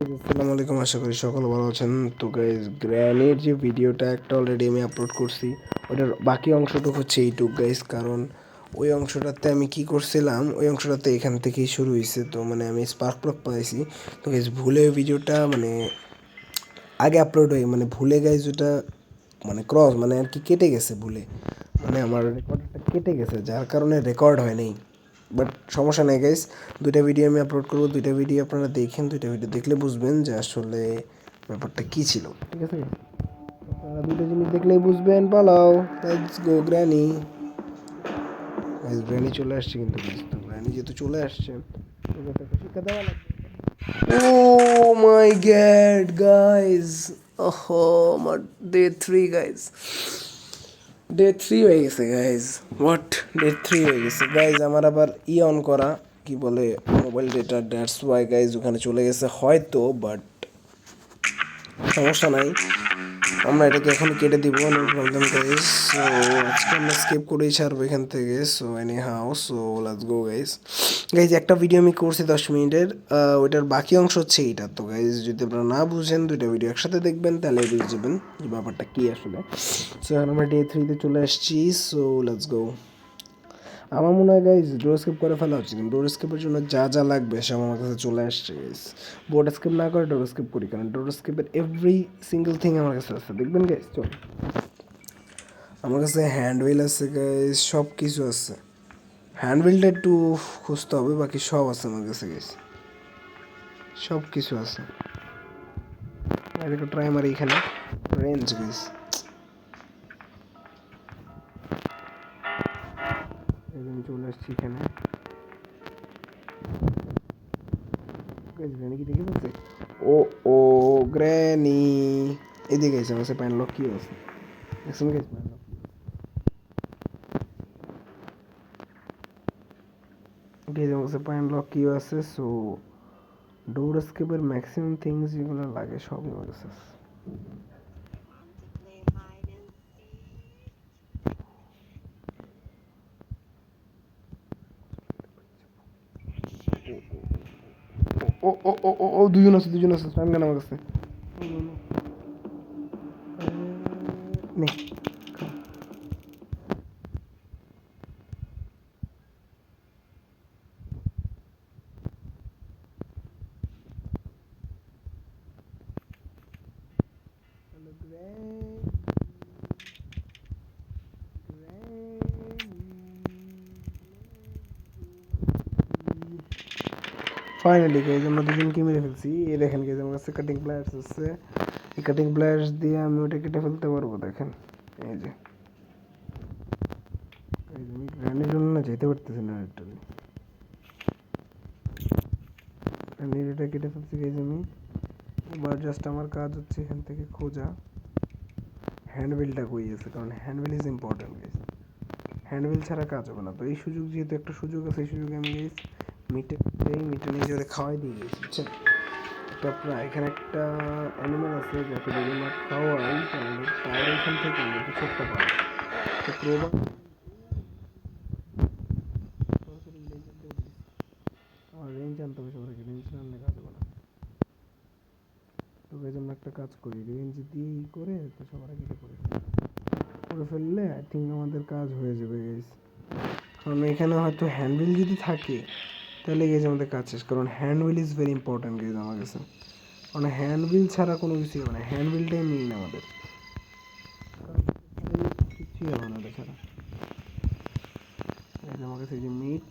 আসসালামু আলাইকুম, আশা করি সকলে ভালো আছেন। তো গাইজ, গ্র্যানির যে ভিডিওটা একটা অলরেডি আমি আপলোড করছি, ওটার বাকি অংশটুকু হচ্ছে এইটুক গাইজ। কারণ ওই অংশটাতে আমি কি করছিলাম, ওই অংশটাতে এখান থেকেই শুরু হয়েছে। তো মানে আমি স্পার্ক প্লাগ পাইছি। তো গাইজ ভুলে ওই ভিডিওটা মানে আগে আপলোড হয়ে মানে ভুলে গাইজ ওটা মানে ক্রস মানে আর কি কেটে গেছে ভুলে, মানে আমার রেকর্ডটা কেটে গেছে, যার কারণে রেকর্ড হয় নাই। বাট সমস্যা নেই গাইস, দুইটা ভিডিও আমি আপলোড করবো, দুইটা ভিডিও আপনারা দেখেন, দুইটা ভিডিও দেখলে বুঝবেন যে আসলে ব্যাপারটা কী ছিল। ঠিক আছে, আপনারা দুটো জিনিস দেখলেই বুঝবেন। পালাও, let's go granny. Guys, granny চলে আসছে কিন্তু গাইস। তো গ্র্যানি যেহেতু চলে আসছে, ওকে একটা শিক্ষা দেওয়া লাগবে। ও মাই গড গাইস, ওহো আমার ডে 3 গাইস, ডে 3 হয়ে গেছে গাইজ। হোয়াট, ডে 3 হয়ে গেছে গাইজ। আমার আবার অন করা কি বলে mobile data, that's why guys ওখানে চলে গেছে হয়তো। বাট সমস্যা নাই, আমরা এটাকে এখন কেটে দিব, নো প্রবলেম গাইজ। সো আজকে আমরা স্কিপ করেই ছাড়বো এখান থেকে। So any how, so let's go guys. Guys একটা ভিডিও আমি করছি 10 মিনিটের, ওইটার বাকি অংশ হচ্ছে এইটা। তো গাইজ যদি আপনারা না বুঝেন, দুইটা ভিডিও একসাথে দেখবেন, তাহলে বুঝে যাবেন যে ব্যাপারটা কী আসলে। সো এখন আমরা ডে 3-তে চলে আসছি। So let's go. আমার মনে হয় গাইজ ডোর স্কিপ করে ফেলা উচিত, কিন্তু ডোর স্কিপের জন্য যা যা লাগবে সব আমার কাছে চলে আসছে গাইজ। বোর্ড স্কিপ না করে ডোর স্কিপ করি, কারণ ডোর স্কিপের এভরি সিঙ্গেল থিং আমার কাছে আছে। দেখবেন গাইজ, চল আমার কাছে হ্যান্ড হুইল আছে গাইজ, সব কিছু আছে। হ্যান্ড হুইলটা একটু খুঁজতে হবে, বাকি সব আছে আমার কাছে গাইজ, সব কিছু আছে। একটা ট্রাই মারি এখানে, রেঞ্জ গাইজ। আমি চলে আসছি এখানে। গ্র্যানি কি দেখে ফেলছে? ও ও গ্র্যানি এদিকে এসে আমার প্যান লক কি আছে দেখছেন গাইস? প্যান লক গাইস, আমার কাছে প্যান লক কি আছে। সো ডোর স্কেপের ম্যাক্সিমাম থিংস যেগুলো লাগে সবই আমার কাছে আছে। ও ও ও ও ও দুজন আছে, দুজন আছে। টাইম কেন আমার কাছে নে। ফাইনালি গাইজ আমরা দুজনকে মেরে ফেলছি। এই দেখেন গাইজ, আমার কাছে কাটিং প্লায়ার্স আছে। এই কাটিং প্লায়ার্স দিয়ে আমি ওটা কেটে ফেলতে পারবো। দেখেন এই যে আমি গ্র্যান্ডের জন্য না যেতে পারতেছি না। একটা এটা কেটে ফেলছি গাইজ আমি। এবার জাস্ট আমার কাজ হচ্ছে এখান থেকে খোঁজা হ্যান্ডবিলটা কই আছে, কারণ handbill is important guys. Handbill ছাড়া কাজ হবে না। তো এই সুযোগ, যেহেতু একটা সুযোগ আছে, এই সুযোগে আমি গাইজ মিটে নিয়ে জোরে খাওয়াই দিয়ে গেছি, বুঝছেন? একটা এখানে একটা অ্যানিমেল আছে যাকে যদি আমরা খাওয়াই তাহলে তার এখান থেকে আমরা কিছু একটা পাই। তো ক্রোবার আমার রেঞ্জ আনতে হবে, সবার আগে রেঞ্জ না আনলে কাজ হবে না। তো এই জন্য একটা কাজ করি, রেঞ্জ দিয়েই করে তো সবার আগে করে ফেললে আই থিঙ্ক আমাদের কাজ হয়ে যাবে গাইজ। কারণ এখানে হয়তো হ্যান্ডবিল যদি থাকে তাহলে গেছে আমাদের কাজ শেষ, কারণ হ্যান্ডবিল ইজ ভেরি ইম্পর্ট্যান্ট গেছে আমার কাছে। মানে হ্যান্ডবিল ছাড়া কোনো কিছুই হবে না, হ্যান্ডবিলটাই মেইন আমাদের, কিছুই হবে না ওটা ছাড়া। আমার কাছে এই যে মিট